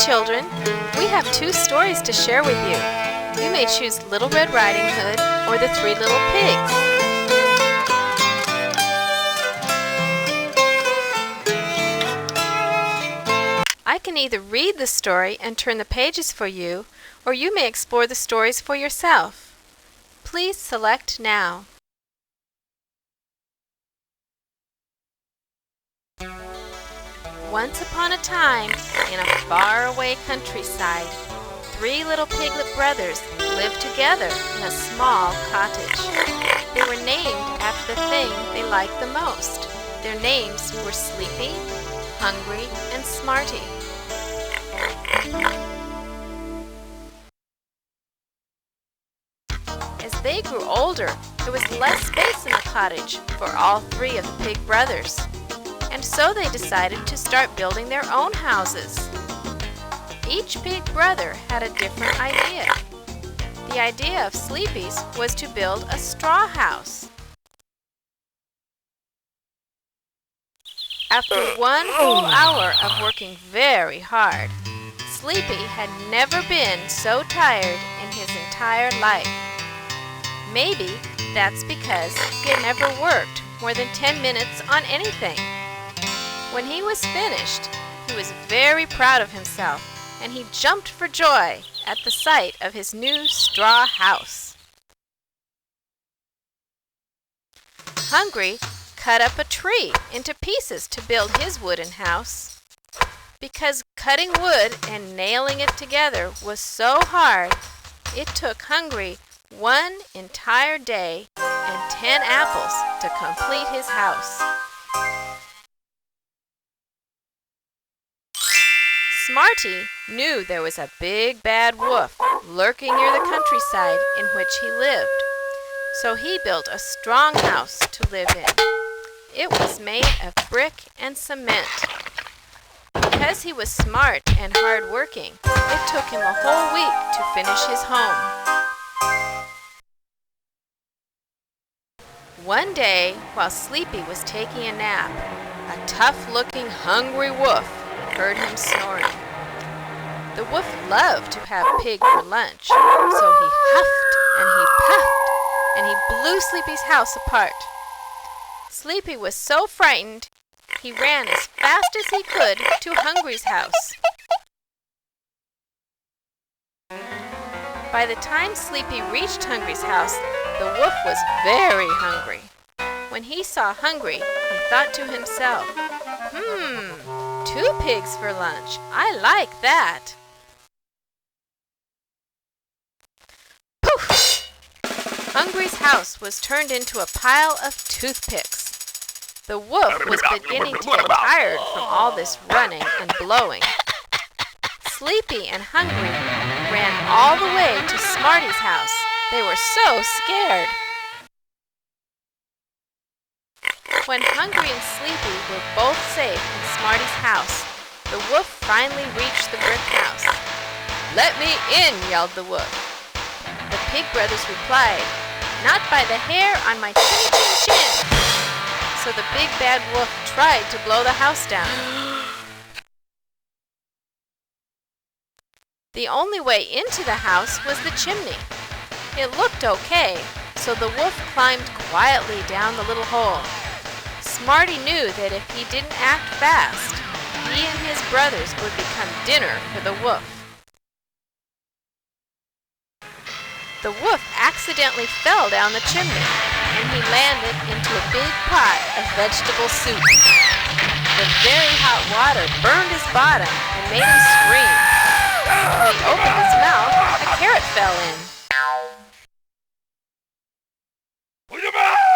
children! We have two stories to share with you. You may choose Little Red Riding Hood or the Three Little Pigs. I can either read the story and turn the pages for you, or you may explore the stories for yourself. Please select now. Once upon a time, in a faraway countryside, three little piglet brothers lived together in a small cottage. They were named after the thing they liked the most. Their names were Sleepy, Hungry, and Smarty. As they grew older, there was less space in the cottage for all three of the pig brothers, and so they decided to start building their own houses. Each pig brother had a different idea. The idea of Sleepy's was to build a straw house. After one whole hour of working very hard, Sleepy had never been so tired in his entire life. Maybe that's because he had never worked more than 10 minutes on anything. When he was finished, he was very proud of himself, and he jumped for joy at the sight of his new straw house. Hungry cut up a tree into pieces to build his wooden house. Because cutting wood and nailing it together was so hard, it took Hungry one entire day and 10 apples to complete his house. Smarty knew there was a big bad wolf lurking near the countryside in which he lived, so he built a strong house to live in. It was made of brick and cement. Because he was smart and hard-working, it took him a whole week to finish his home. One day, while Sleepy was taking a nap, a tough-looking hungry wolf heard him snoring. The wolf loved to have pig for lunch, so he huffed and he puffed, and he blew Sleepy's house apart. Sleepy was so frightened, he ran as fast as he could to Hungry's house. By the time Sleepy reached Hungry's house, the wolf was very hungry. When he saw Hungry, he thought to himself, 2 pigs for lunch. I like that. Poof! Hungry's house was turned into a pile of toothpicks. The wolf was beginning to get tired from all this running and blowing. Sleepy and Hungry ran all the way to Smarty's house. They were so scared. When Hungry and Sleepy were both safe in Smarty's house, the wolf finally reached the brick house. "Let me in!" yelled the wolf. The pig brothers replied, "Not by the hair on my chin-chin-chin." So the big bad wolf tried to blow the house down. The only way into the house was the chimney. It looked okay, so the wolf climbed quietly down the little hole. Smarty knew that if he didn't act fast, he and his brothers would become dinner for the wolf. The wolf accidentally fell down the chimney, and he landed into a big pot of vegetable soup. The very hot water burned his bottom and made him scream. When he opened his mouth, a carrot fell in.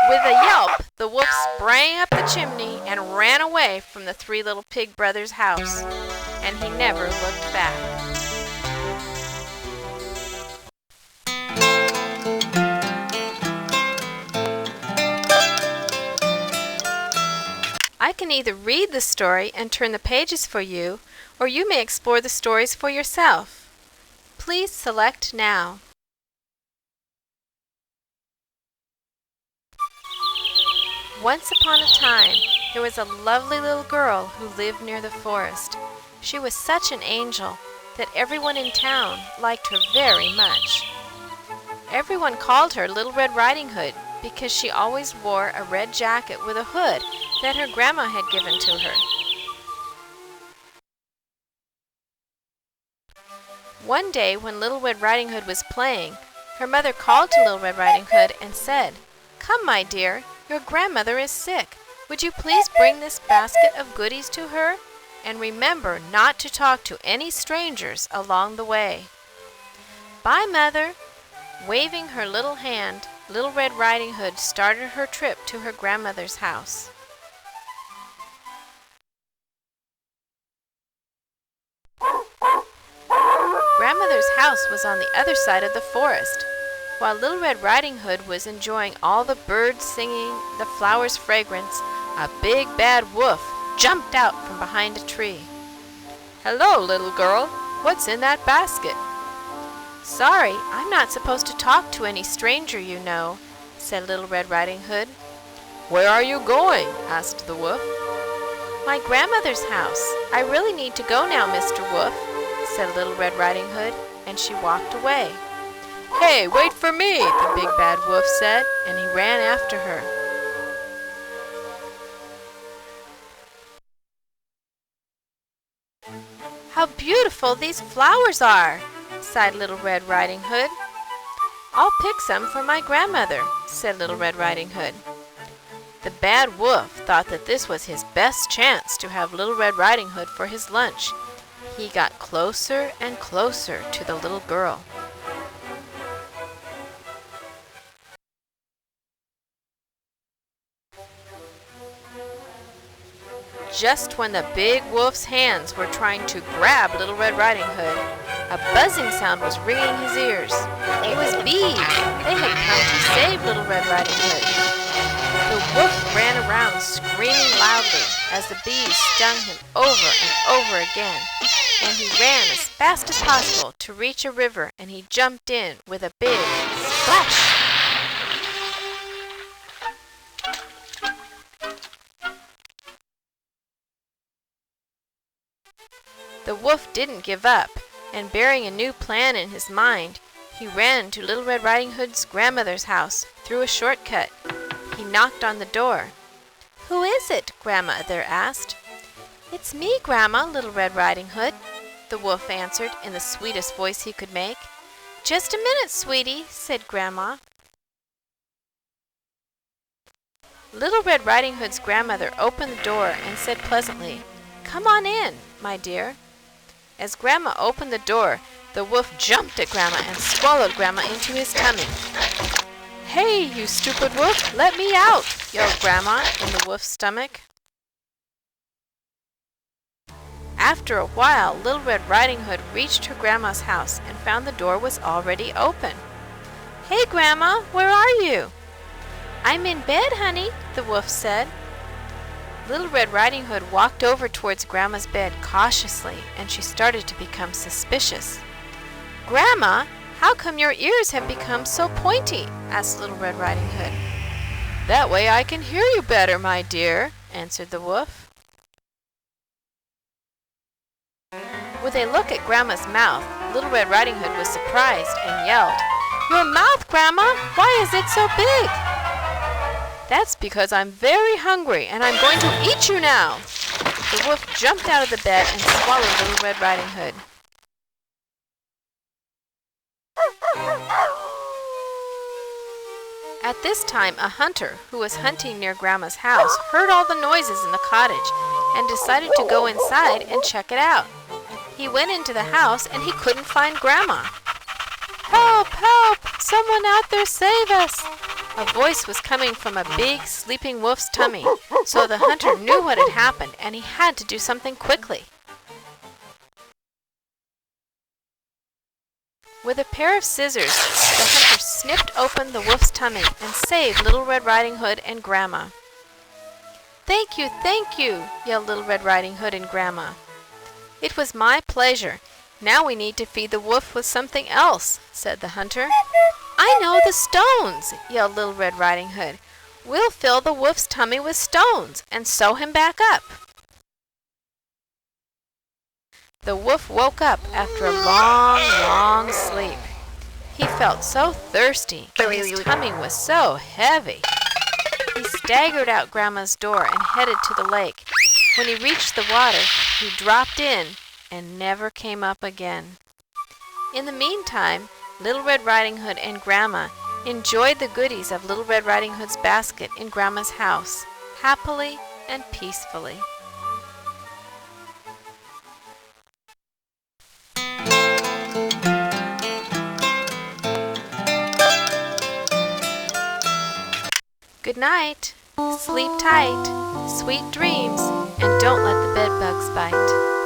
With a yelp, the wolf sprang up the chimney and ran away from the three little pig brothers' house, and he never looked back. I can either read the story and turn the pages for you, or you may explore the stories for yourself. Please select now. Once upon a time, there was a lovely little girl who lived near the forest. She was such an angel, that everyone in town liked her very much. Everyone called her Little Red Riding Hood because she always wore a red jacket with a hood that her grandma had given to her. One day when Little Red Riding Hood was playing, her mother called to Little Red Riding Hood and said, "Come, my dear, your grandmother is sick. Would you please bring this basket of goodies to her? And remember not to talk to any strangers along the way." "Bye, Mother." Waving her little hand, Little Red Riding Hood started her trip to her grandmother's house. Grandmother's house was on the other side of the forest. While Little Red Riding Hood was enjoying all the birds singing, the flowers' fragrance, a big bad wolf jumped out from behind a tree. "Hello, little girl. What's in that basket?" "Sorry, I'm not supposed to talk to any stranger, you know," said Little Red Riding Hood. "Where are you going?" asked the wolf. "My grandmother's house. I really need to go now, Mr. Wolf," said Little Red Riding Hood, and she walked away. "Hey, wait for me," the big bad wolf said, and he ran after her. "How beautiful these flowers are," sighed Little Red Riding Hood. "I'll pick some for my grandmother," said Little Red Riding Hood. The bad wolf thought that this was his best chance to have Little Red Riding Hood for his lunch. He got closer and closer to the little girl. Just when the big wolf's hands were trying to grab Little Red Riding Hood, a buzzing sound was ringing his ears. It was bees. They had come to save Little Red Riding Hood. The wolf ran around screaming loudly as the bees stung him over and over again, and he ran as fast as possible to reach a river, and he jumped in with a big splash. The wolf didn't give up, and bearing a new plan in his mind, he ran to Little Red Riding Hood's grandmother's house through a shortcut. He knocked on the door. "Who is it?" Grandmother asked. "It's me, Grandma, Little Red Riding Hood," the wolf answered in the sweetest voice he could make. "Just a minute, sweetie," said Grandma. Little Red Riding Hood's grandmother opened the door and said pleasantly, "Come on in, my dear." As Grandma opened the door, the wolf jumped at Grandma and swallowed Grandma into his tummy. "Hey, you stupid wolf, let me out!" yelled Grandma in the wolf's stomach. After a while, Little Red Riding Hood reached her grandma's house and found the door was already open. "Hey, Grandma, where are you?" "I'm in bed, honey," the wolf said. Little Red Riding Hood walked over towards Grandma's bed cautiously, and she started to become suspicious. "Grandma, how come your ears have become so pointy?" asked Little Red Riding Hood. "That way I can hear you better, my dear," answered the wolf. With a look at Grandma's mouth, Little Red Riding Hood was surprised and yelled, "Your mouth, Grandma! Why is it so big?" "That's because I'm very hungry and I'm going to eat you now!" The wolf jumped out of the bed and swallowed Little Red Riding Hood. At this time, a hunter who was hunting near Grandma's house heard all the noises in the cottage and decided to go inside and check it out. He went into the house and he couldn't find Grandma. "Help! Help! Someone out there save us!" A voice was coming from a big, sleeping wolf's tummy, so the hunter knew what had happened and he had to do something quickly. With a pair of scissors, the hunter snipped open the wolf's tummy and saved Little Red Riding Hood and Grandma. "Thank you," yelled Little Red Riding Hood and Grandma. "It was my pleasure. Now we need to feed the wolf with something else," said the hunter. "I know, the stones," yelled Little Red Riding Hood. "We'll fill the wolf's tummy with stones and sew him back up." The wolf woke up after a long, long sleep. He felt so thirsty, and his tummy was so heavy. He staggered out Grandma's door and headed to the lake. When he reached the water, he dropped in and never came up again. In the meantime, Little Red Riding Hood and Grandma enjoyed the goodies of Little Red Riding Hood's basket in Grandma's house, happily and peacefully. Good night. Sleep tight, sweet dreams, and don't let the bed bugs bite.